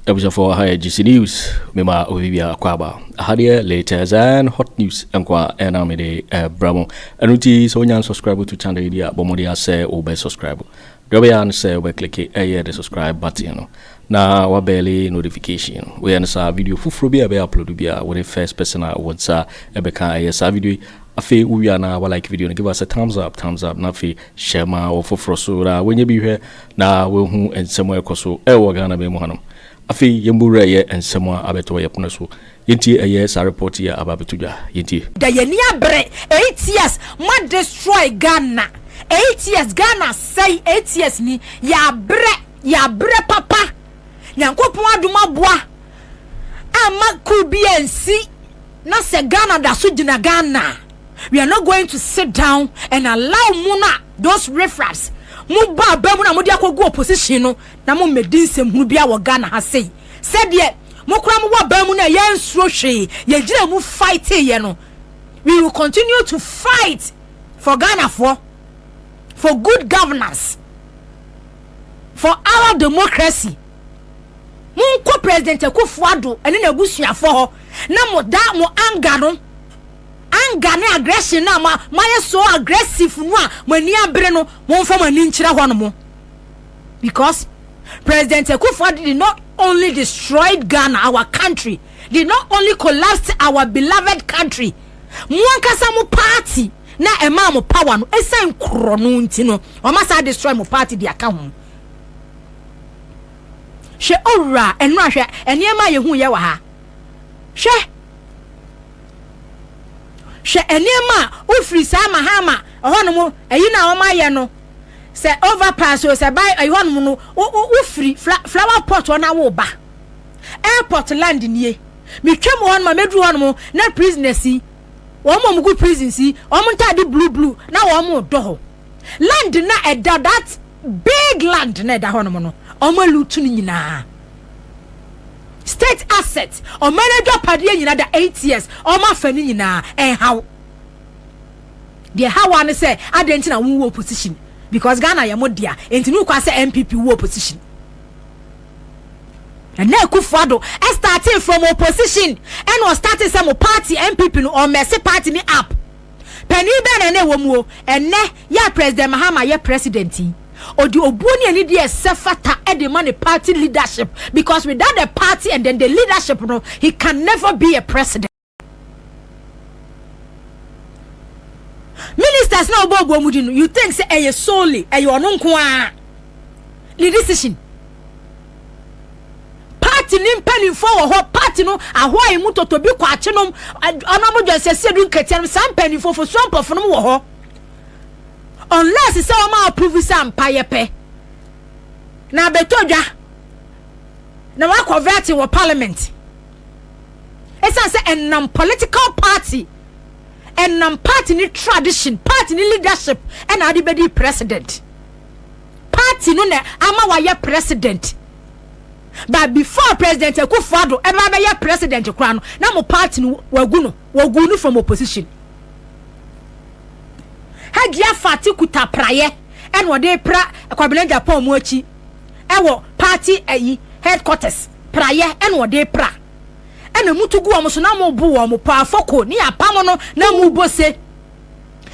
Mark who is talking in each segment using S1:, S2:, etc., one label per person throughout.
S1: episode for higher GC News. Mema Ovibia Kwaba. Hadia latest and hot news enkwa enamide bramo. Anuti so nyan subscribe to channel idea bomodia say obe subscribe. Dobeyan say we click the subscribe button. Na wabeli notification. We ansa video fufuro bia be upload bia when the first person wants ebeka esa video. Afi uwiana wa like video, give us a thumbs up, na fi share ma or fufuro so da when you be here na we hu ensemo ekoso ewo Ghana be mo hanom. Afi yembura ye ensemo abeto ye pono so yenti eye sa report ya ababetudwa yenti
S2: da ye ni abre 8 years ma destroy Ghana 8 years Ghana say 8 years ni ya bre papa nyankopon aduma boa ama kubiensi na se Ghana da so gina Ghana. We are not going to sit down and allow Muna those riffraffs Muba Bawumia mo dia kogu opposition no na mo medin sem hunu bia wo Ghana ha sei said ye mo kura mo wa Bawumia ye nsuro hwe ye gina mu fight ye no. We will continue to fight for Ghana for good governance, for our democracy. Munko President Akufo Addo ene na busuafo ho na mo da mo anga no anga na aggression na ma so aggressive no a mani abre no mo mfa mani nkyira ho no mo, because President Akufo Addo did not only destroyed Ghana, our country, did not only collapse our beloved country. Mo ankasa mo party na ema mo power no esan kro no nti no o ma sa destroy mo party di aka ho. She ora enu ahwe eniema ye hu ye wa ha she eniema ofri sa Mahama ohono mo eyi na o ma ye no se overpass o se buy ehono mo no ofri flower pot ona wo ba airport land nie metwem won ma medru hono mo na prisoners yi wo mo mugu prison si o mo ntade blue na wo mo do ho land na eda that big land na eda hono mo no omo lutu ni nyina state assets o manager padie nyina da 8 years omo afani nyina how the how one say adenti na wo opposition because Ghana ya modia enti nu kwa say MPP wo opposition and na Akufo Addo starting from opposition and was starting some party MPP no or mercy party ni up peni be na wo mu and ya president Mahama ya president or the obuni and the sefata and the money party leadership, because without the party and then the leadership, no, he can never be a president. Ministers now bobo mudinu, you think say a solely a you non the decision. Party nim penny for her party no a why muto to be quachinum anamo just say do ketiam some penny for some of no. Unless it's all my approve some payepe. Na betodwa. Na wa convert in parliament. It's a non-political party. And non-party ni tradition, party ni leadership, and adibedi president. Party no ne ama wa ye president. But before President Akufo Addo, ema be ye president kra no, na mo party no wagunu from opposition. Hagia fati kuta praye en wode pra Kwabena Agyapong mu achi ewo party headquarters praye en wode pra en mutugu wo so na mo bu wo mo pa afoko ni apam no na mu bose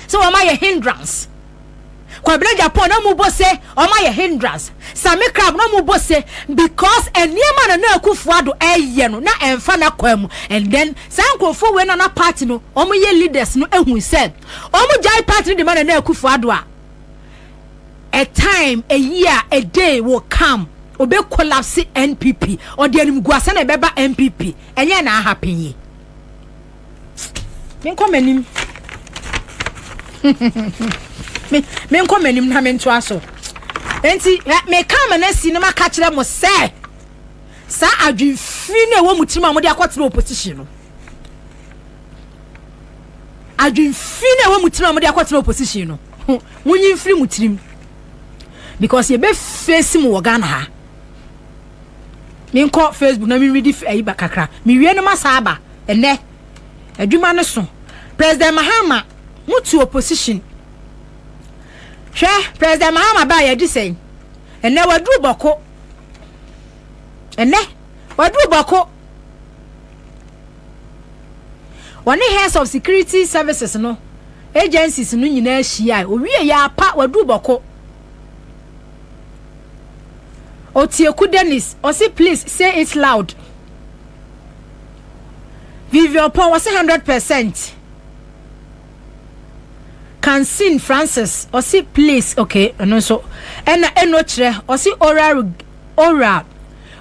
S2: so wo ma ye hindrance Kwabena Agyapong na mu bose o ma ye hindrance Sammy crab na mu bose because eniema na Akufo Addo eye no na emfa na kwam and then sankrofo we na party no o mo ye leaders no ehun said o mo jai party de man na Akufo Addo a time, a year, a day will come obe collapse NPP or the animguasa na beba MPP enye na happen ye men komenim men komenim na men to aso enti me come na sinema ka kire mo say sa adwinfi na wo mutima mo de akotere opposition no adwinfi na wo mutima mo de akotere opposition no munyi mfiri mutirim because ye be face mo Ghana ha me nko Facebook na me read ayi ba kakra me wie no masaba ene adwuma no so President Mahama mutu opposition hwe President Mahama ba ye di say ene wadru boko ene wadu bako one heads of security services no agencies no nyina hia owie ya pa wadu bako Otieku Dennis osi please say it loud Vivian Paul was 100%. Kansin Francis osi please okay and also and otchere osi aura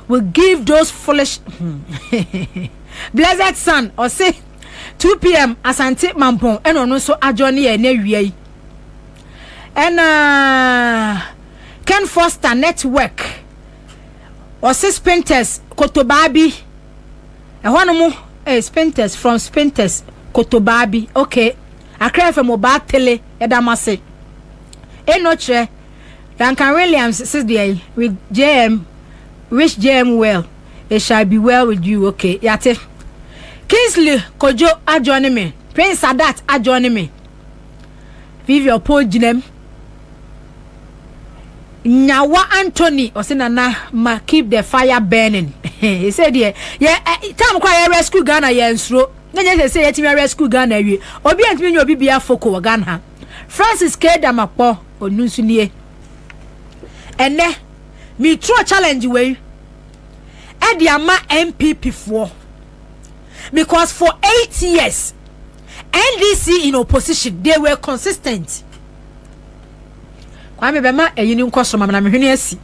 S2: will give those foolish blessed son osi 2 p.m. Asante Mampong and also adjourne e na wie and Ken Foster network osi Spinters Kotobabi e hono Spinters from Spinters Kotobabi okay Akra from mobile tele edamase enotre Duncan Williams says there with JM wish JM well it shall be well with you okay yate Kingsley Kojo Kyeremanteng Prince Sadat Kyeremanteng Vivian Paul Jinem Nyawa Anthony osinana ma keep the fire burning he said yeah time kwa rescue Ghana yensro nanya say yetimi rescue Ghana wi obi antimi nyo obi bia foko Ghana Francis Keda Makpo onunsunie ene me true challenge we e dia ma MPP for because for 8 years NDC in opposition they were consistent kwame bema eyini nkosoma na mehwene asi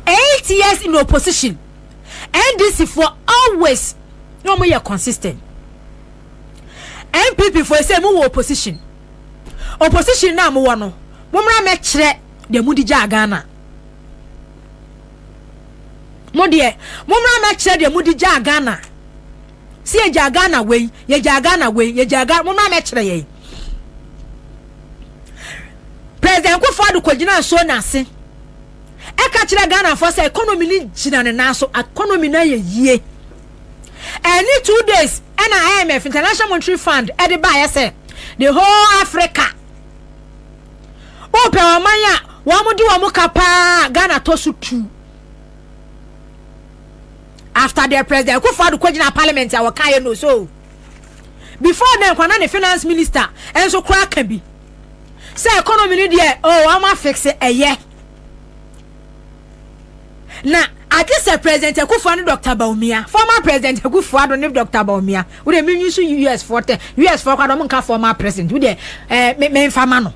S2: 8 years in opposition NDC for always no more consistent MPP for say mu opposition na mu wono momra me kire de mudi ja Ghana modie momra me kire de mudi ja Ghana si e ja Ghana we ye ja Ghana momra me kire ye President Akufo Addo kwagina so na ase e ka kire Ghana for say economy ni gina ne na so economy na ye yie any 2 days and IMF International Monetary Fund e dey buy say the whole Africa open amanya wa mu di wa mu kapa Ghana to so 2 after the President Akufo Addo kwagina parliament a wakaye no so before then kwana the finance minister enso kura kan bi say economy ni dey am fix eye na I guess the President Akufo Addo Dr. Bawumia former President Akufo Addo ne Dr. Bawumia we dey mean use US for kwado mo nka former president we dey me fama no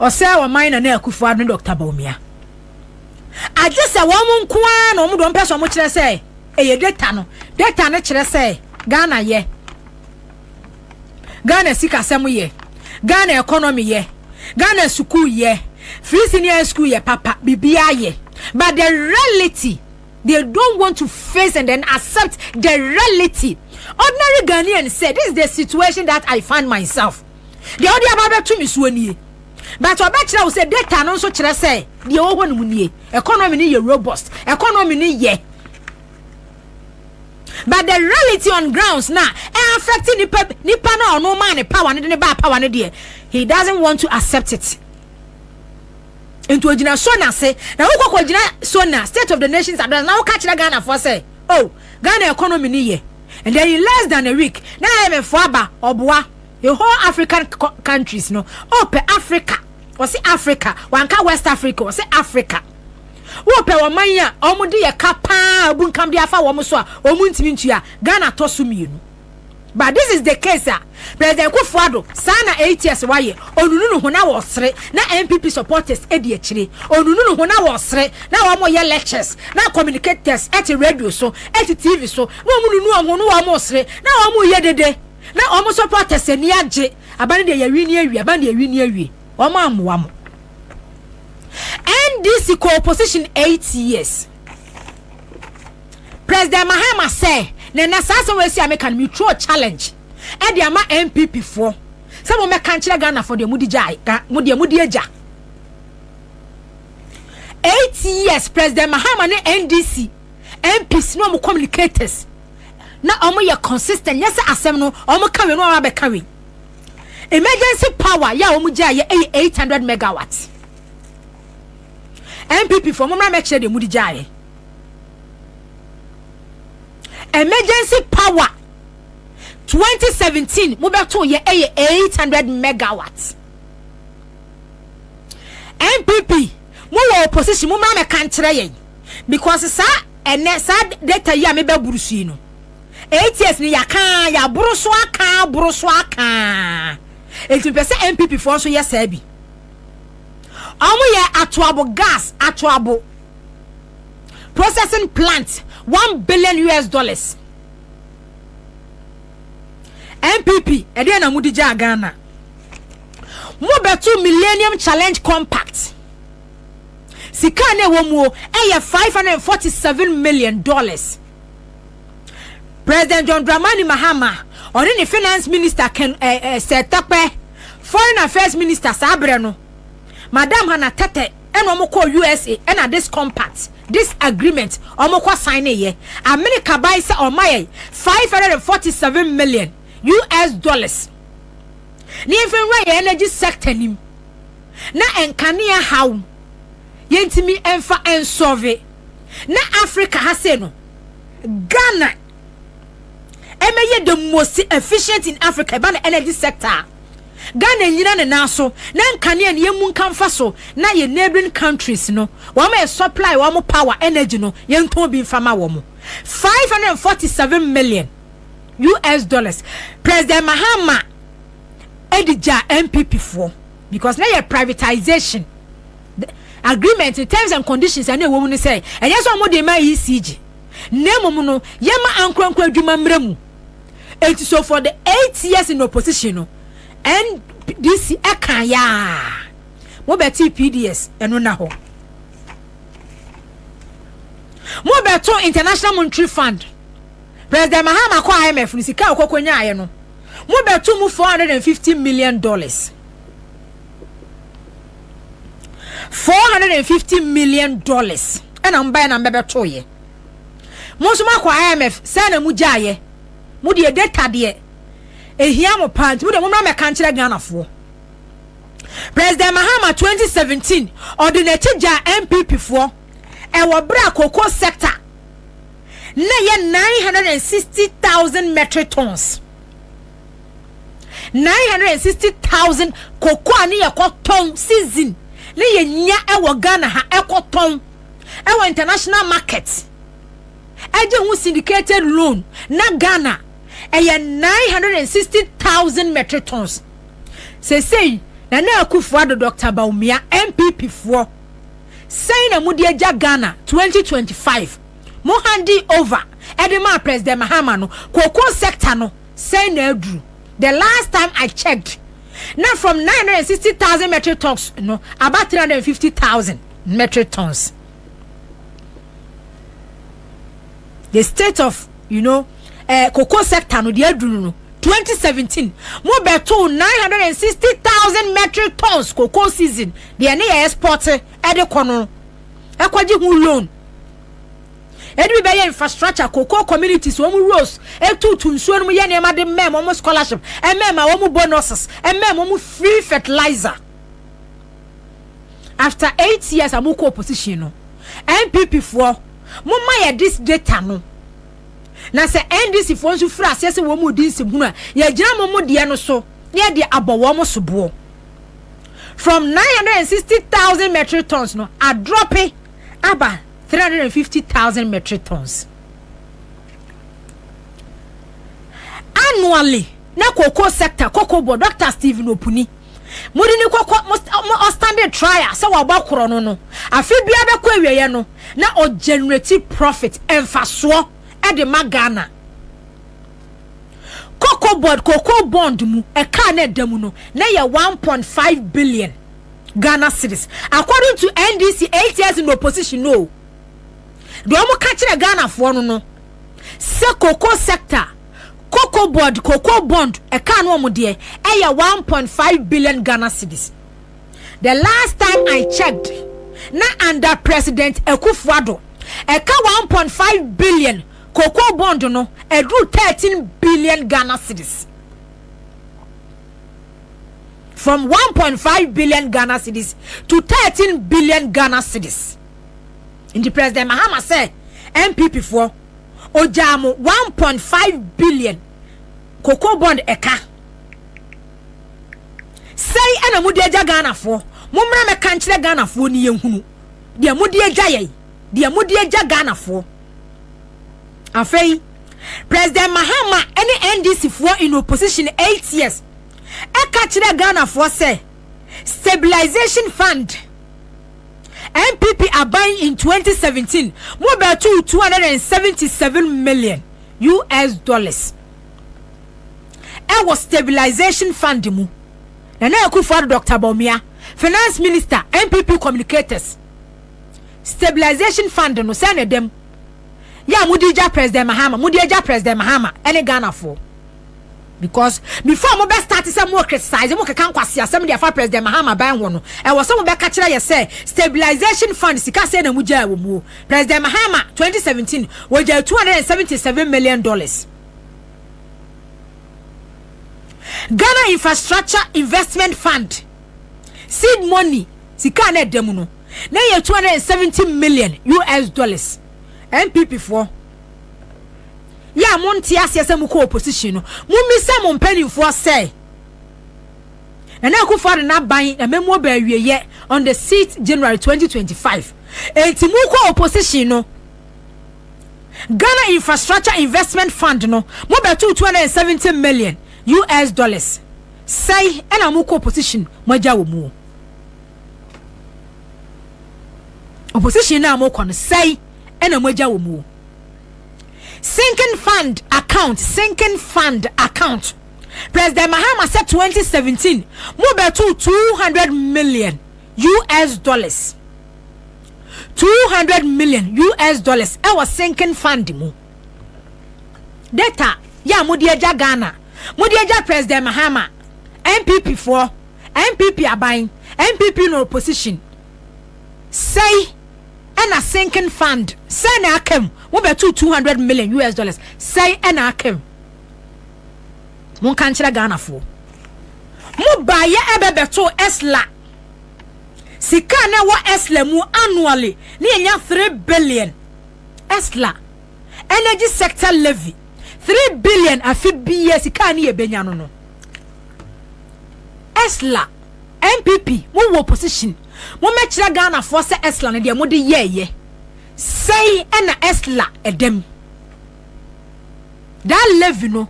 S2: o say o mine na Akufo Addo Dr. Bawumia I guess wo mo nkoa na mo do mpeso mo kire say eye data no kire say Ghana ye Ghana sika semu ye Ghana economy ye Ghana school ye free senior school ye papa bibia ye but the reality they don't want to face and then accept the reality. Ordinary Ghanaians say this is the situation that I find myself. The other about to me suoni but obachira will say data no so kire say the owo no munie economy ni ye robust economy ni ye but the reality on grounds now affecting nipa no no man power ne ba power ne there he doesn't want to accept it into ojina so na say na wo kokko ojina so na state of the nations address na wo ka kire Ghana for say oh Ghana economy ni ye and then in less than a week na em for aba oboa the whole African countries no oh pe Africa or say Africa wanka West Africa or say Africa wo pe wo manya omude ye kapa obunkam dia fa wo mo so a omuntimi ntua Ghana to so mienu but this is the case President Akufo Addo sana 8 years waye onunu no hona wo sere na MPP supporters edi akire onunu no hona wo sere na wo mo ye lectures na communicators at radio so at TV so no mununu no wo mo sere na wo mo ye dede na wo mo supporters ani age abane de ye wini awie abane de wini awie wo mo amwa mo and this co-opposition 8 years President Mahama say na sasa we see American mutual challenge e dey ama MPP for some mo meka nchire Ghana for the mudi eja 8 years President Mahama ne NDC MPs no mo communicators na omo ye consistent yes asem no omo kawe no abe kawe emergency power ya omo ja ye 800 megawatts MPP for mumra make sure de mudi jaye. Emergency power 2017 mubeto ye 800 megawatts. MPP mu wo opposition mumra me kan kire ye because sa ene sa data ya me be burusu no 8 years ni ya kan ya burusu aka enti pese MPP for so yes abi amu ye atoabo gas atoabo processing plant $1 billion. MPP ede na mudi ja Ghana mo betu Millennium Challenge Compact sika na wo mu $547 million. President John Dramani Mahama or the finance minister can set up foreign affairs minister sabre no Madam Hana Tete and omoko USA and at this compact this agreement omoko sign ye America buy say or my $547 million. Ni even right energy sector nim na enkania how yentimi enfa ensolve na Africa hase no Ghana emeye the most efficient in Africa ba na energy sector Ghana nyina ne naso na enkania ne yemu nkamfa so na ye neighboring countries no wo ma supply wo mo power energy no yenton bi mfama wo mo $547 million. President Mahama edija MPP for because na your privatization the agreement in terms and conditions and wo mu say enye so mo de ma ECG nemu no yema ankronkro adwuma mramu enti so for the 8 years in opposition no and this eka ya mo beti PDS eno na ho mo beto International Monetary Fund President Mahama kwa IMF ni sika okokonya aye no mo beto mu $450 million. $450 million ena mba na mbebeto ye mo so makwa IMF say na mu jaye mu de data de ehia mo pant mu de mo na me kan kire Ghana fo President Mahama 2017 ordinate ja MPP fo e wo bra cocoa sector na ye 960,000 metric tons 960,000 cocoa ani ye cotton season na ye nya e wo Ghana ha e cotton e wo international market eje hu syndicated loan na Ghana e ye 960,000 metric tons say na Akufo Addo Dr. Bawumia MPP for say na mudi eja Ghana 2025 mo handi over edema President Mahama no cocoa sector no say na adru the last time I checked now from 960,000 metric tons no about 350,000 metric tons. The state of cocoa sector no the adru no 2017 mo beto 960,000 metric tons cocoa season the na export e de kono e kwaji hu loan e de be infrastructure cocoa communities wo mu rose e tutu nsuo no ye na ma de mem wo scholarship e mem wo mu bonuses e mem wo mu free fertilizer. After 8 years amuko opposition no MPP for mo ma ye this data no na se NDC for nsu fra se wo mu di nsemu a ye gira mo de no so ye de abowo mo sobo from 960,000 metric tons no a drop it about 350,000 metric tons annually na cocoa sector cocoa board Dr. Stephen Opuni mudi ni cocoa standard trial se wa bakoro no afi bia be kwa wiye no na o generate profit emfaso e de magana cocoa bond mu e ka na damu no na ye 1.5 billion Ghana cedis according to NDC 8 years in opposition no do mo ka kire Ghana fo no se cocoa sector cocoa bond e ka no mo de e ye 1.5 billion Ghana cedis. The last time I checked na under President Akufo Addo e ka 1.5 billion cocoa bond no e drew 13 billion Ghana cedis. From 1.5 billion Ghana cedis to 13 billion Ghana cedis. In the President Mahama say MPP for Ojamo 1.5 billion cocoa bond eka. Say ena mudi eja Ghana for. Mumra me kanchire Ghana for ni yenhunu. Dia mudi eja ye. Dia mudi eja Ghana for. Afei President Mahama any NDC for in opposition 8 years. Eka chire Ghana for say stabilization fund MPP are buying in 2017 more than 277 million US dollars. It was stabilization fund mu. Nana Akufo Addo Dr. Bawumia, finance minister, MPP communicators. Stabilization fund no send them. Ya mudija President Mahama, any Ghana for. Because before mo be start some more criticize mo kan kwase asem dia fa President Mahama ban ho no e wo so mo be ka kire ye say stabilization fund sika say na mugya wo mu President Mahama 2017 wojja 277 million dollars. Ghana Infrastructure Investment Fund seed money sika na dem no na ye 270 million US dollars. MPP for ya monti asese mu ko opposition no mumisa mo mpanimfo say na Akufo Addo na ban na memo ba wieye on the 6th January 2025 enti mu ko opposition no Ghana Infrastructure Investment Fund no mo be 270 million US dollars say na mu ko opposition mo ja wo mu opposition na mo ko no say na mo ja wo mu sinking fund account. President Mahama said 2017 move to 200 million US dollars. 200 million US dollars. I was sinking fund mu. Data ya mudieja Ghana. Mudieja President Mahama. MPP for MPP abain. MPP no opposition. Say and a sinking fund. Say na akem. Move to 200 million US dollars. Say and akem. Mon kanchira Ghana for. Mo baye ebebe to esla. Sika na wa esla mu annually. Ni enya 3 billion. Esla. Energy sector levy. 3 billion afi biye sika ni ebenya no no. Esla. MPP mo opposition. Mo mechira Ghana for se esla na de mo de ye. Say ena esla edem. That levy no.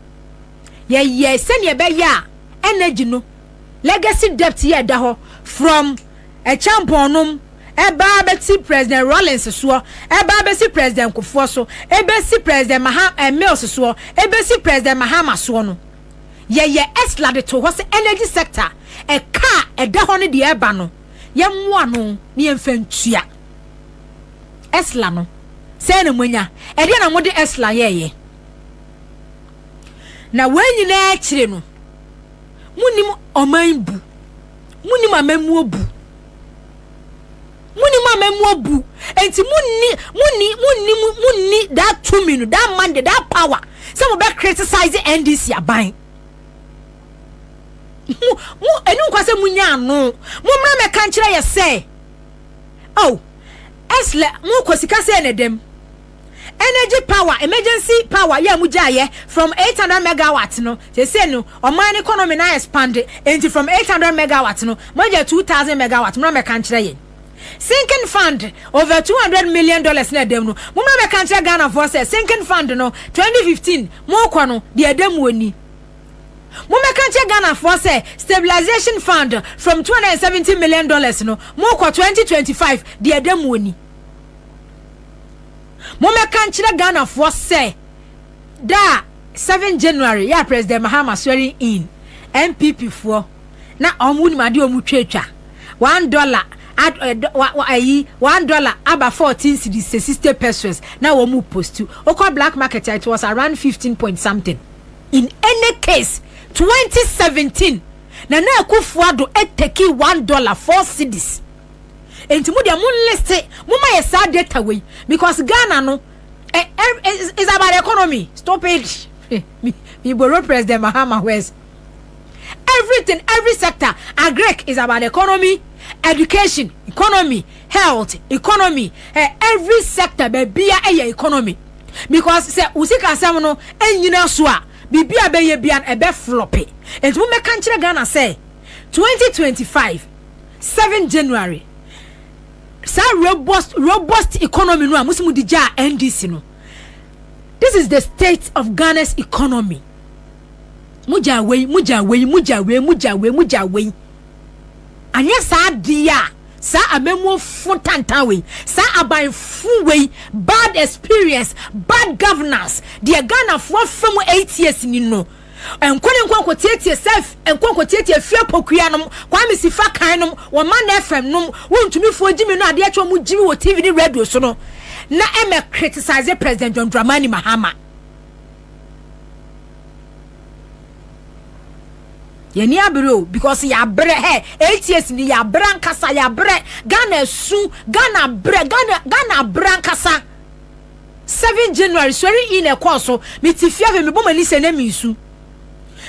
S2: Ye send ye be ya energy no legacy debt ye da ho from a champion eba beti President Rollins so eba beti President Kofo so eba si President Mahama so eba si President Mahama so no ye esla de to ho se energy sector e car e da ho ne de eba no ye mmoa no ne emfantua esla no se na munya e de na mo de esla ye na wenyi na akire no munim oman bu munim amemu bu enti munni that 2 minutes that mandate that power some be criticize NDC aban mu enu kwase munya ano mumra me kan kire ye say oh esle mu kwasika say na dem energy power emergency power ya mujaye from 800 megawatts no they say no oman economy na expand into from 800 megawatts no moja 2000 megawatts mura me kan kire ye sinking fund over 200 million dollars na dem no mura me kan kire Ghana for say sinking fund no 2015 mo kwa no de adam woni mura kan kire Ghana for say stabilization fund from 270 million dollars no mo kwa 2025 de adam woni Mome kanchira Ghana for say da 7 January ya President Mahama swearing in MPP for na omuni made omutwetwa $1 $1 about 14 cedis 60 pesos na wo mu post oko black market it was around 15 point something. In any case 2017 na Akufo Addo take $1 4 cedis. Enti mu dia mun list mu ma ye sad data we because Ghana no is about economy. Stop it. Me borrow President Mahama West. Everything, every sector, agrek is about economy, education economy, health economy, every sector be economy. Because say usika asem no enyina so a bibia be ye bia e be floppy. And we make country Ghana say 2025 7 January. Sa robust economy no amusimu dija NDC no. This is the state of Ghana's economy. Muja way. Anya sa dia sa amemo funtanta we sa aban fu we bad experience, bad governance. The Ghana for from 8 years ni no. Enkwa tietie self enkwa tietie fia pokua nom kwa me sifa kan nom wo man FM nom wontumi fo gimi no ade atwa mu gimi wo TV ni radio so no na eme criticize President John Dramani Mahama. Yeni abiro because ya bre 8 years ni ya brankasa ya bre Ghana su Ghana brankasa 7 January sorry in a course so me tifia me bo mani se na mi su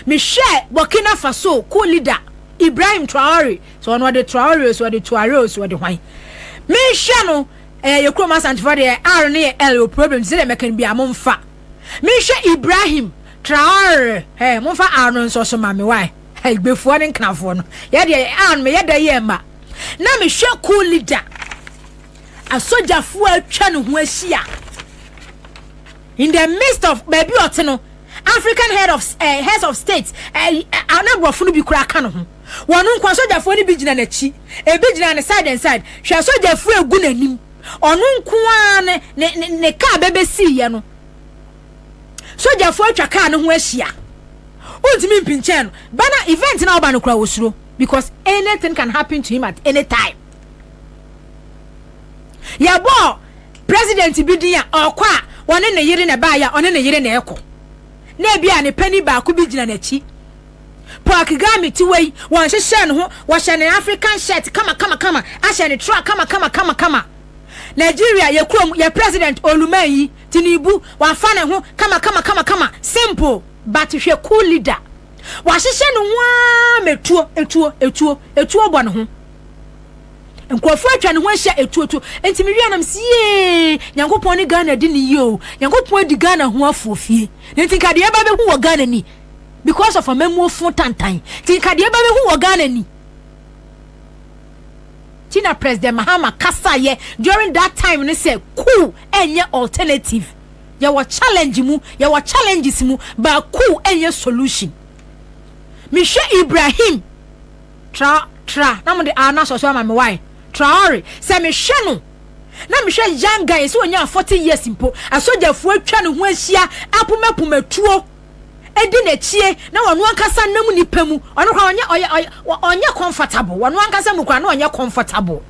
S2: me share Burkina Faso co-leader Ibrahim Traoré so on the Traoré so the hwan me share no yekro Asante Bediatuo R ne L problem say me can be amomfa me share Ibrahim Traoré momfa R no so ma me why befuo ne knafo no ye de an me ye da ye ma na me hwe cool leader asojafo atwa ne ho ahia in the midst of baby oteno African heads of states anabrofo no bi kura ka no ho wonu nkwa asojafo ni bi gina na chi e bi gina ne side and side hwe asojafo egu nanim onu nkwa ne ka bebesi ye no sojafo atwa ka ne ho ahia ultimate pinchen bana event na oba no kura wosuro because anything can happen to him at any time. Yabo president bidia okwa wone ne yire ne ba ya one ne yire ne eko na bia ne pani ba ko bi gina na chi Pakigami ti wei won hye ne ho wo hye ne African shirt kama a hye ne truck kama Nigeria ye krom ye president Olumayi Tinubu wa fa ne ho kama simple but hwe cool leader wa hye no wa etuo bo ne ho nkofo atwa ne ho ahia etuo enti me wianam sie Nyankopon ni Ghana di ni yo Nyankopon di Ghana ho afofie enti kade e ba be hu wo Ghana ni because of a memo fun tantan enti kade e ba be hu wo Ghana ni Tina President Mahama kasaye during that time ne say cool enye alternative ya wa challenges mu ba cool enye solution Misha Ibrahim tra na mo de ana so ma me why Traoré say me hwe no na me hwe young guy so onya 40 years impo asojafo atwa ne ho ahia apomapomatuo edi na chie na wonu ankasa nam nipa mu ono kwa onye comfortable wonu ankasa mu kwa na onye comfortable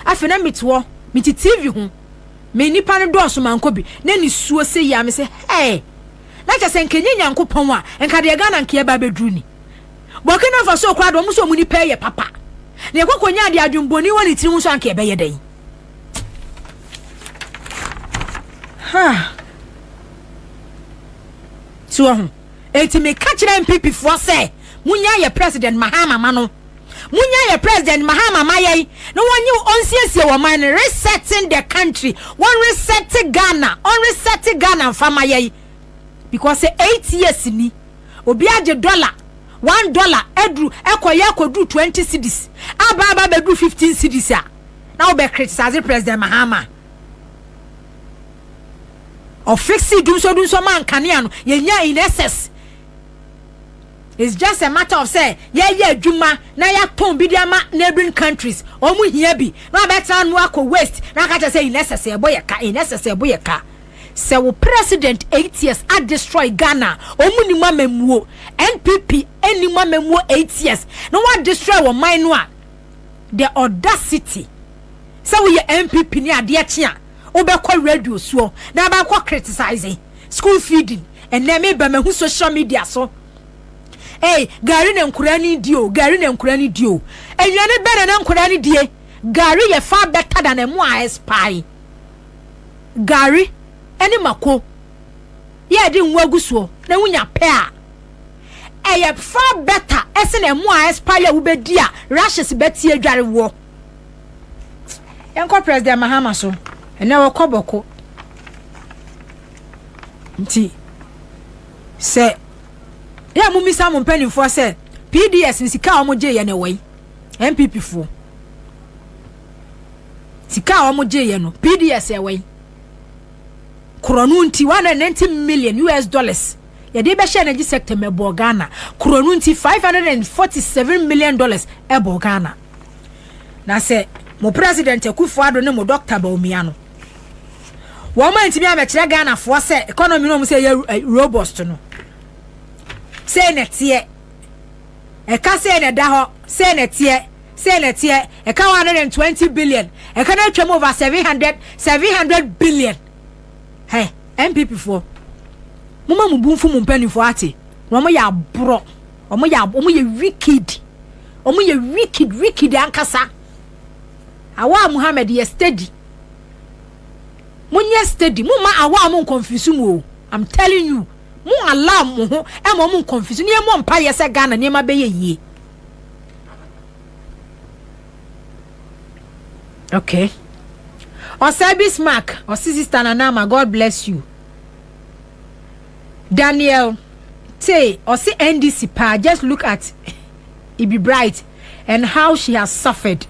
S2: afena mitwo miti TV ho me nipa ne do so mankobi na ni suo se ya me se na cha se nkenye Nyankopon a enka de Ghana nke ba bedru ni Burkina Faso kwa do mu so mu nipa ye papa na ekokonya de adwumboni woni tiri mu so anka be ye dan so eti me catch them MPP for say munya ye president Mahama mano munya ye president Mahama maye no one you onsiesie wo man resetting the country one resetting Ghana famaye because say 8 years ni obi age $1 edru ekoye akodu 20 cedis aba bedu 15 cedis a na obe criticize president Mahama or fixi dunso man kania no yenya in excess. It's just a matter of say yeah juma na ya ton bidiama neighboring countries omu hia bi na better no akọ waste na ka say in excess e boye ka say wo president 8 years at destroy Ghana omu ni mamemuo NPP eni mamemuo 8 years no what destroy wo mind no the audacity say we MPP ni ade a obekọ radio so na ba kwa criticizing school feeding and na me ba mahu social media so gari na nkurani dio enyane bere na nkurani die gari ye far better than emu a spy gari eni mako ye di nwagu so na wunya pe a eye far better esen emu a expire wo bedi a rashes beti adware wo enko president Mahama so ene wo koboko nti se ya mumisa mo mpanimfo se PDS nsika o mo je ye ne wai MPP fo sika o mo je ye no PDS e wai Torkornoo nti 190 million US dollars ya de be share energy sector me bo Ghana Torkornoo nti 547 million dollars e bo Ghana na se mo president Akufo Addo ne mo Dr. Bawumia no wo ma ntimi amekire Ghana fo se economy no mo se robust no se netie e ka se ne da ho se netie e ka 120 billion e ka na twem over 700 billion hey MPP for mama mu bunfu mu mpani fo ate wo ya bro omo ya wicked ankasa awa Muhammad ye steady munye steady mu ma awa mu confuse mu I'm telling you mu Allah mu ho e mo mu confuse ni e mo mpa ye se Ghana ni ma be ye okay Service Mark or sister Nanama, God bless you. Daniel say or see NDC pa just look at Ibi Bright and how she has suffered.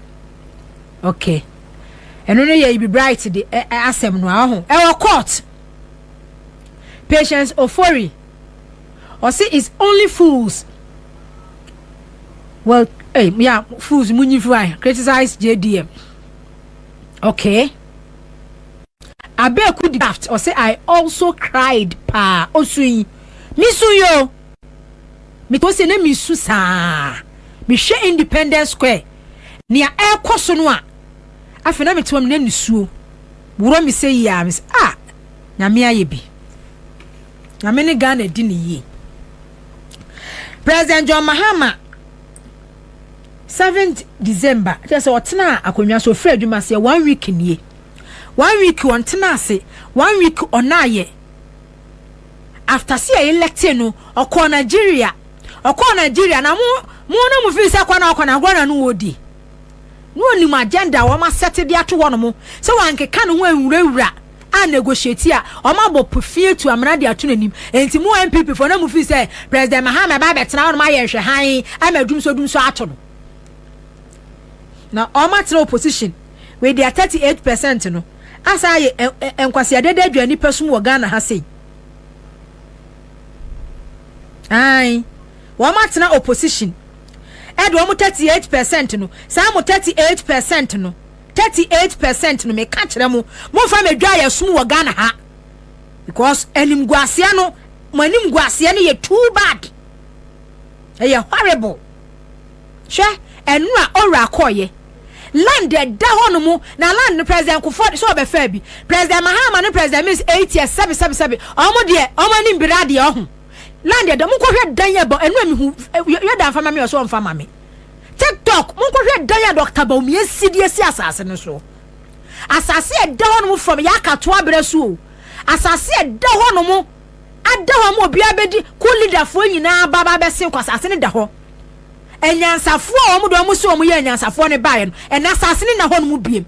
S2: Okay. And only Ibi Bright the asem no ho. Our court. Patience Ofori or see it's only fools. Well, hey, yeah, fools munyi criticize JDM. Okay. Abe could draft or say I also cried pa osui misuyo mi to se na misu sa mi hwe Independence Square nia e koso no a afena mi to am na nisuo wuro mi se ya mi nyame aye bi nyame ne Ghana di ne yi President John Mahama 7th December just otena akonwa so frɛ adwuma se 1 week nie 1 week on tenase 1 week onaye after see elected no okọ Nigeria na mo na mo fi se kwa na okọ na gwana no wodi no ni ma agenda wo ma set de ato wo no mo se wankeka no ho awurawura a negotiate a o ma bo pofie tu amana de ato nanim enti mo MPP for na mo fi se President Mahama ba betena wo ma ye hwe han amadum so ato no na o ma tena opposition we dey 38% no asa ye enkwase adeda aduani pesum wo Ghana ha sei ai wo matena opposition edo mo 38% no sa mo 38% no 38% no me ka kire mo fa medwa ya sum wo Ghana ha because animguase no mo animguase no ye too bad ye horrible she enu a ora akoye land da hono mu na land president Akufo so be fa bi president Mahama no president means 8 years 7 omo de omo ni mbira de ohun land da mu ko hwe dan ya ba enu ami hu ye da fama me so mfama me TikTok mu ko hwe dan ya Dr. Bawumia sidie si asase no so asase e da hono mu from ya kato abresu asase e da hono mu ada ho mu obi abedi ku leader fo nyina baba be sin kwasase ne da ho enyansafo omo do omo so omo ye enyansafo ne bae no enasase ne na ho no mu biem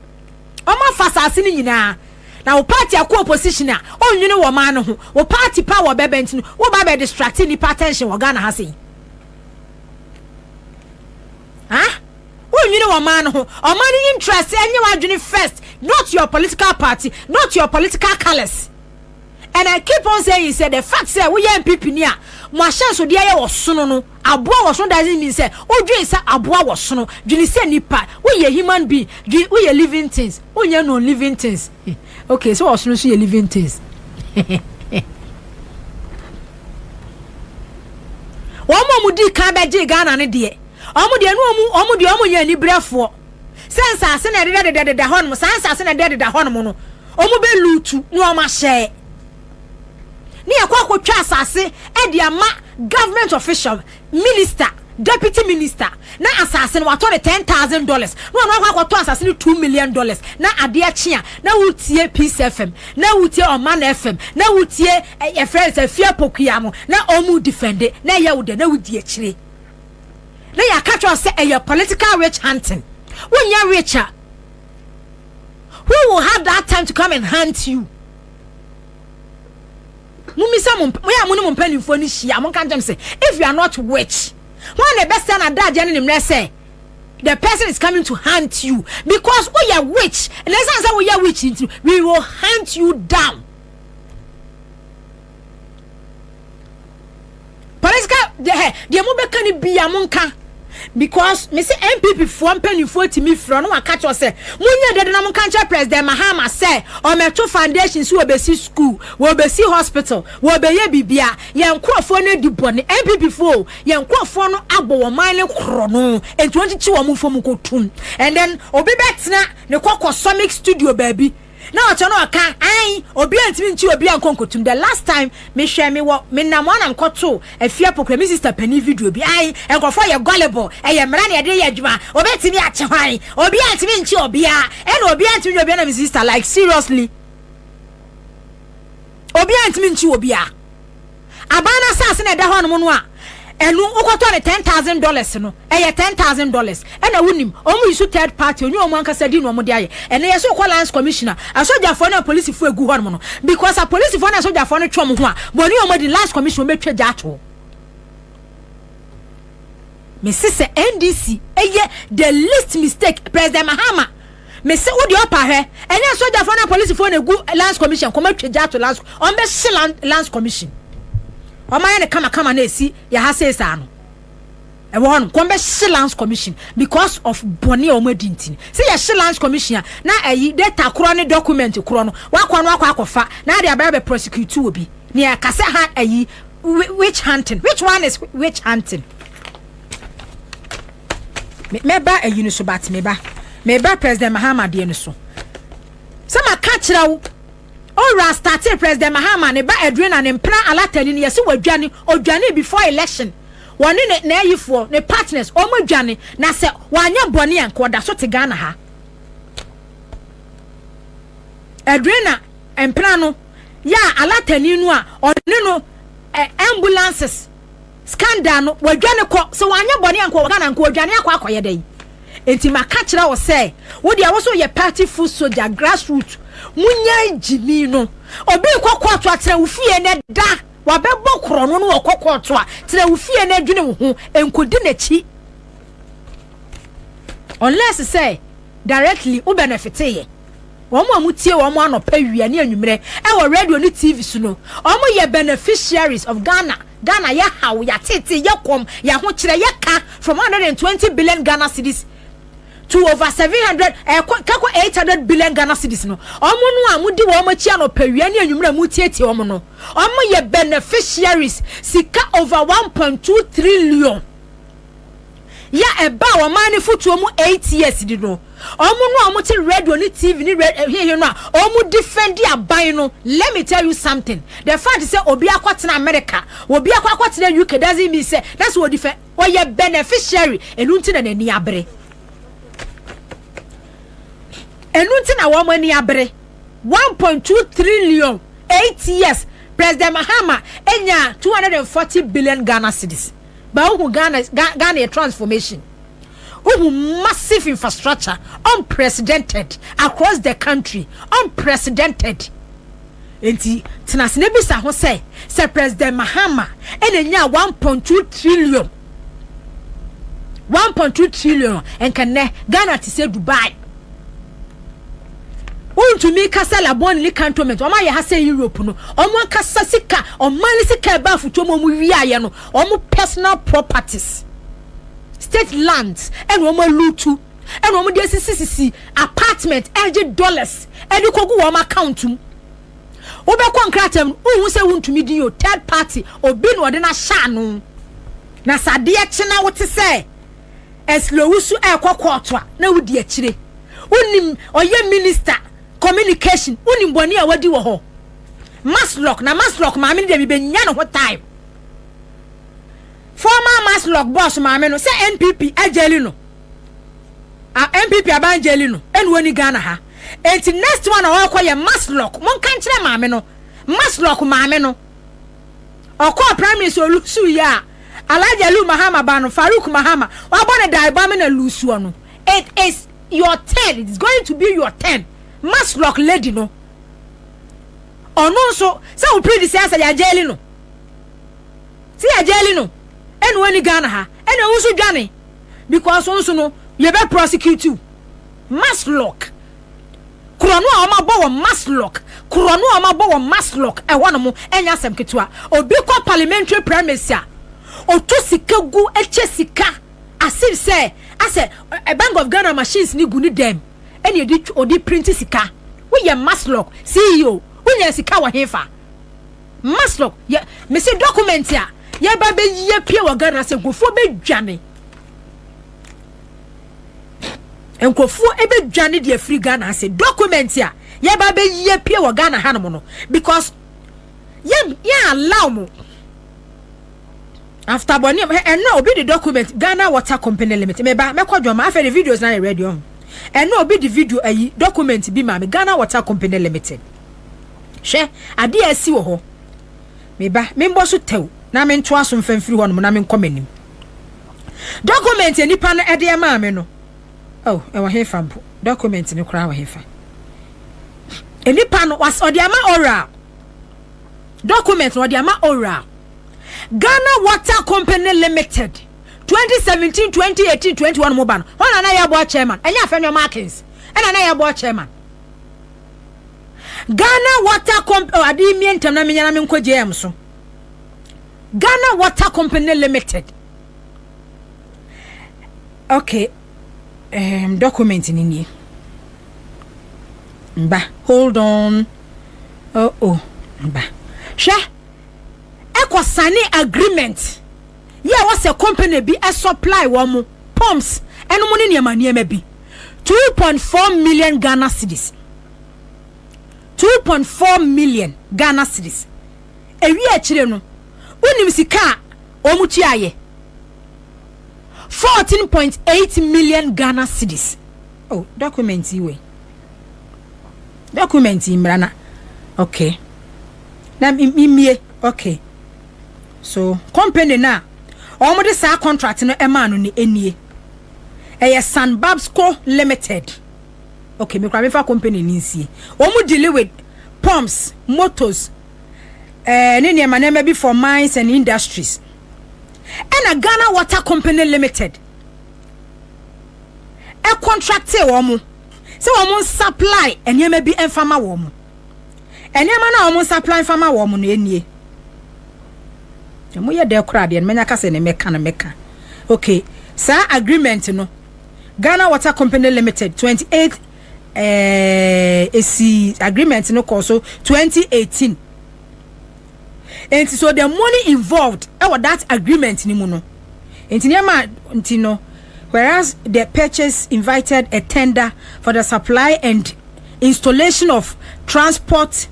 S2: omo fa sase ne nyina na wo party akọ opposition a onwene wo ma no ho wo party power bebent no wo ba be distract ni attention wo Ghana ha sei onwene wo ma no ho o ma ni interest enye wa adwene first not your political party not your political colors. And I keep on saying, say the fact say we MPP ni a mo ahyenso de aye wo sono no aboa wo sono doesn't mean say odwen say aboa wo sono dwene say nipa we ye human being we ye living things we ye no living things okay so wo sono so ye living things wo mo di ka be je Ghana ne de omo de no omo ye ni brefo sense ase na de hono mo sense ase na de hono mo no omo be lutu no omo ahye ni akwa twa asase e de ama government official minister deputy minister na assassin wato the $10,000 no akwato assassin $2 million na ade achia na wutie Peace FM na wutie Oman FM na wutie e friends afia pokuya mo na omu defend na ye wude na wudi achire na ya catch us say a political witch hunting when you richer who will have that time to come and hunt you mumisa mum penny for ni shia mon kan say if you are not witch when the best and that journey say the person is coming to hunt you because we are witch and let's say we are witch we will hunt you down. Political the mo be kan bi amonka because me say MPP for penny for to me from no catch us say munya de na mo kan president Mahama say o meto foundation so obesi school we obesi hospital we obeye bibia ye nkrofo na di bone MPP for ye nkrofo no agbo wo man ne kro no enti won chi wo mo fo mo kotum and then obi betna ne kokko Summit studio baby na ocho no aka ai obi antimi nchi obi ankonkotum the last time me share me wo me na mo na nkoto afia pokra me sister pani video bi ai enkofo ye gullible ye mra na ye adwuma obetimi ache hwan obi antimi nchi obi a na obi antimi obi na me sister like seriously obi antimi nchi obi a abana sase na da ho no no a enu ukoto ne $10,000 no $10,000 ena wunim omu isu third party onyu omu ankasa di no omu de aye ene yeso call lance commissioner asoja for na police fu egu ho no because a police for na asoja for no twom ho a boni omu di lance commission betwa jato me sise NDC eye the least mistake president Mahama me se wo di opa he ene asoja for na police for na egu lance commission ko matwa jato lance on be lance commission Omaya ne kama na esi ya ha say sa no e wo no kombe Shillings commission because of boni o madintin say ya Shillings commission na ayi data kro ne document kro no wakwa no akwa na de abia be prosecute obi ne ya kase ha ayi witch hunting which one is witch hunting me ba ayi no so bat me ba president Mahama de no so sama ka kira wo Ora started President Mahama ne ba Adriana ne mpra alatani ne yesi wadwane odwane before election woni ne na yifo ne partners o madwane na se wanya bone an ko da so te Ghana ha Adriana mpra no ya alatani no a one no ambulances scandal no wadwane ko se wanya bone an ko Ghana ko wadwane akwa akoye dai enti maka kira wo se wo dia wo so ye party full soldier grassroots munya jimi no obi kokko to atira wo fie ne da wa bebo kro no no kokko to a tira wo fie ne dwene wo ho enkodi na chi unless say directly wo benefit ye wo mo amutie wo mo anopa wia ne anwumre e wo radio ne TV su no wo mo ye beneficiaries of Ghana ya hawo ya tete ya kom ya ho kire ya ka from 120 billion Ghana cedis to over 800 billion Ghana cedis no omo no amudi wo machi anopawia ne anwumra mutieti omo no omo ye beneficiaries sika over 1.2 trillion ya eba wo mani futu omo 8 years di no omo no omo ti radio ni TV ni here no omo defend aban no. Let me tell you something, the fact is say obi akwatena America obi akwatena UK doesn't mean say that's what defend or ye beneficiary enunti na nani abre enunti na wo mani abre 1.2 trillion 8 years President Mahama enya 240 billion Ghana cedis ba who Ghana a transformation massive infrastructure unprecedented across the country unprecedented enti tinasine bisa ho say President Mahama enenya 1.2 trillion enkane Ghana ti say Dubai to me kasa labon li cantonment o ma ye ha say Europe no o mo kasa sika o man sika ba futo mo wi aye no o mo personal properties state lands and o mo lutu and o mo de sisi apartment $80 and kogu o ma account o be kwa nkratam o se wuntumi di yo third party obi no de na sha no na sade e chena wote say eslowusu e kwakwato na wudi akire unim oye minister communication unim boni a wadi wo ho maslock ma me de bi benya no ho time former Maslock boss maame no say NPP ajeli no NPP abanjeli no enwoni Ghana ha enti next one akoye Maslock mon kan kire maame no Maslock maame no okọ prime minister lusu ya Alaja Lu Mahama bano Farouk Mahama wabone daibame na lusu ono. It is your turn. It's going to be your turn. Maslock lady no ono so say we predecessor ya jeli no si ya jeli no enwoni Ghana ha ene wusu dwane because onso no ye be prosecute you Maslock kuronu a ma bo Maslock kuronu a ma bo Maslock e wono mo enya asem ketua obi ko parliamentary primacy a otu sika gu eche sika asif say ase a Bank of Ghana machines ni gu ni dem ene odi print sika we ye Maslock CEO we ye sika wa hefa Maslock ye me say document ya ye ba be ye pie wa Ghana se gofo be dwane enkofo ebe dwane de free Ghana se document ya ye ba be ye pie wa Ghana hanom no because ye allow mo after boni and no be the document Ghana Water Company Limited me ba me kwadwo ma afa the videos na ready on and no be the video ayi document bi ma me Ghana Water Company Limited she ade asi wo ho me ba me mbo so tew na me nto aso mfamfiri ho no na me nkomanim document enipa no ede ma me no oh e wo hefa mpo document ni kura wo hefa enipa no was ode ama oral document ode ama oral Ghana Water Company Limited 2017 2018 21 mobile ona na ya bo chairman enya Afenyo Markins ena na ya bo chairman Ghana Water Company adi mi entam na menya na me nkoje em so Ghana Water Company Limited okay document ni ni mba hold on mba sha sign agreement yeah was a company be a supply one pumps and money near my be 2.4 million Ghana cedis 2.4 million Ghana cedis e wi akire no unim sika omuchi aye 14.8 million Ghana cedis oh document we document imrana okay na mimie okay so company na omo de sa contract no ema no ni enie eye Sanbabsco Limited okay me kwa me fa company ni nsie omo deal with pumps motors ni ema na be for mines and industries and a Ghana Water Company Limited e contract e omo se omo supply eniema bi enfama omo eniema na omo supply enfama omo no enie mo ye de kra de menya ka se ne meka okay sa agreement no Ghana Water Company Limited 28 AC agreement no course 2018 and so the money involved that agreement ni mu no no whereas the purchase invited a tender for the supply and installation of transport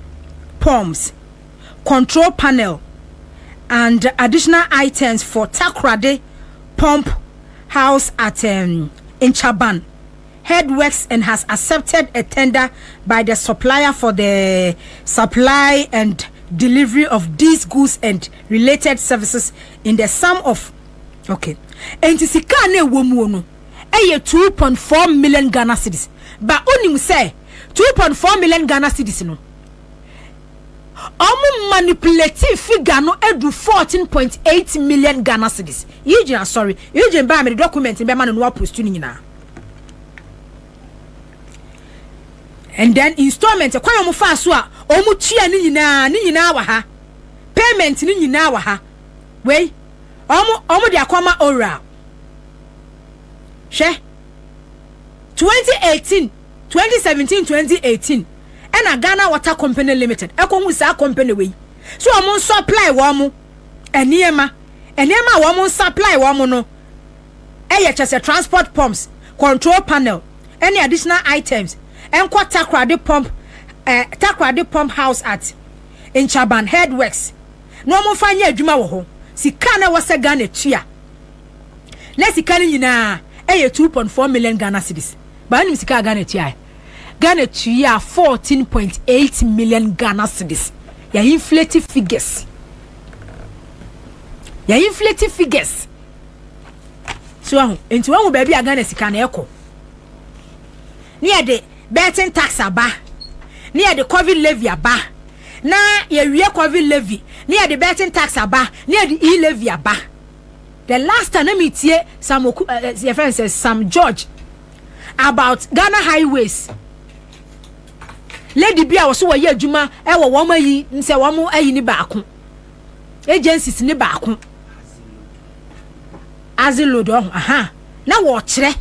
S2: pumps, control panel and additional items for Takrade pump house at Inchaban headworks and has accepted a tender by the supplier for the supply and delivery of these goods and related services in the sum of okay entisika na ewomu no eye 2.4 million Ghana cedis ba onim say 2.4 million Ghana cedis no manipulative figure no edu 14.8 million Ghana cedis yijina sorry yijin ba me the document be ma no post ni nyina and then installment kwa mo fa so a omu tua ni nyina wa ha payment ni nyina wa ha we omu de akoma oral she 2017 2018 and a Ghana Water Company Limited ekonu sa company we so omu supply wo mu eniema wo mu supply wo mu no eye chese transport pumps control panel any additional items enko Takrade pump house at Inchaban headworks no mo fanya adwuma wo ho sika na wasa Ghana tua na sika ni nyina 2.4 million Ghana cedis ba nim sika Ghana tua Ghana tua 14.8 million Ghana cedis ya inflated figures so enti wan wo ba bia Ghana sika na eko ni e de betting tax aba ni e de covid levy aba na ye wie covid levy ni e de betting tax aba ni e de e levy aba. The last time I meet here some your friend says Sam George about Ghana highways lady bia wo so wo ye adwuma e wo wo mayi nse wo mo ayi ni baako agencies ni baako aziload aha na wo kire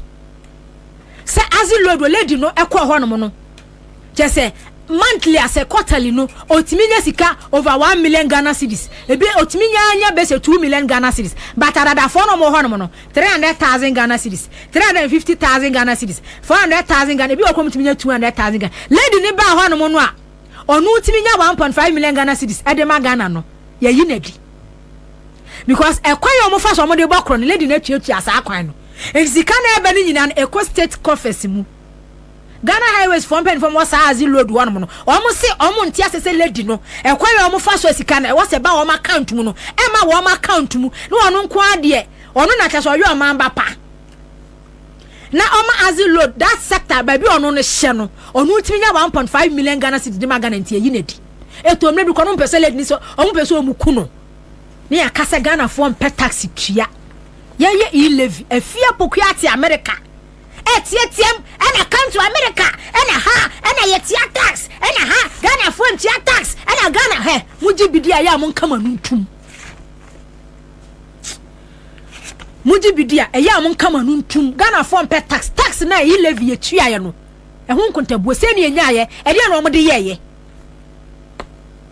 S2: se aziload lady no ekọ ho no no je say monthly as a quarterly no otiminya sika over 1 million Ghana cedis ebi otiminya anya bese 2 million Ghana cedis but arada for no mo ho no 300,000 Ghana cedis 350,000 Ghana cedis 400,000 Ghana ebi okom timinya 200,000 Ghana lady ni ba ho no a onu timinya 1.5 million Ghana cedis edema Ghana no ye yinadi because ekwan yo mo fa so mo de bokro no lady na tuatua asa akwan no ezika na ebe ni nyina Eko state coffers mu Ghana highways from wasa azi load one no omo se omo ntia sese lady no ekwan yo mo fa so sika na wo se ba wo ma account mu no e ma wo ma account mu no ono nko ade ono na kase oyo ma mba pa na omo azi load that sector ba bi ono no hye no ono timinya 1.5 million Ghana cedis de ma Ghana ntia yinedi eto mre bi kono pese lady ni so omo pese omu kuno ni akasa Ghana form pet taxi tua ye e levy afia poku ati America etiem ana come to America ana ha ana yetia tax ana ha Ghana phone tia tax ana Ghana he muji bidia ya mon kama nuntum muji bidia ya mon kama nuntum Ghana phone pay tax na e levy ye tua ye no e ho nkontabuo se ne nya ye e dia no mo de ye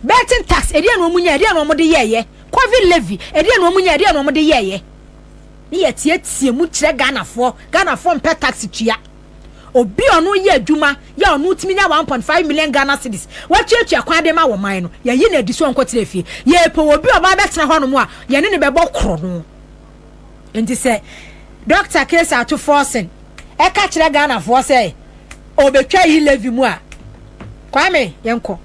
S2: betting tax e dia no mo nya e dia no mo de ye covid levy e dia no mo nya e dia no mo de ye ye tie mu kire Ghana for pay tax tua obi ono ye adwuma ya ono timinya 1.5 million Ghana cedis wachiatua kwa de ma wo man no ye yi na diso nko tire fie ye po obi oba betena ho no mu a ye ne bebo kro no enti se Dr. Case Ato Forson e ka kire Ghana for say obetwa yi levy mu a kwame yenko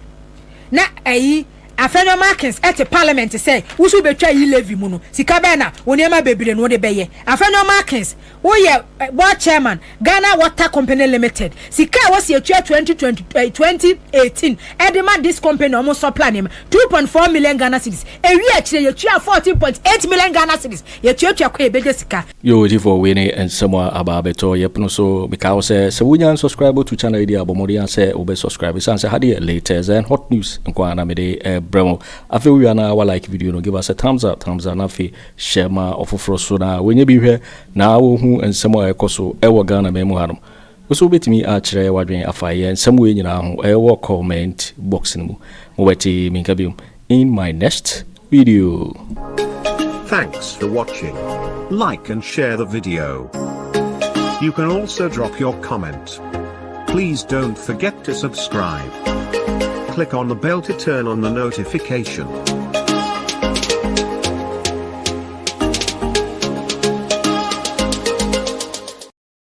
S2: na ayi Afenyo Markins at the parliament say we should betray yi levy mu no sika be na woniema bebire no de beye Afenyo Markins wo ye board chairman Ghana Water Company Limited sika was ye 2018 edema this company almost supply him 2.4 million Ghana cedis e wi akire ye 14.8 million Ghana cedis ye tua kwa ebeje sika
S1: yo ji for we ne ensemo ababeto ye pno so because se wunya subscribe to channel idi abomori an se obe subscribe say hade latest and hot news nkwa na me de bremo afi we na wa like video no give us a thumbs up na fi share ma ofoforo so na wenye bi hwe na wo hu ensemo ekoso ewo Ghana memu hanom so betimi a kire wadwen afaye ensemo nyina ho ewo comment box mu wati minkabium in my next video.
S3: Thanks for watching. Like and share the video. You can also drop your comment. Please don't forget to subscribe. Click on the bell to turn on the notification.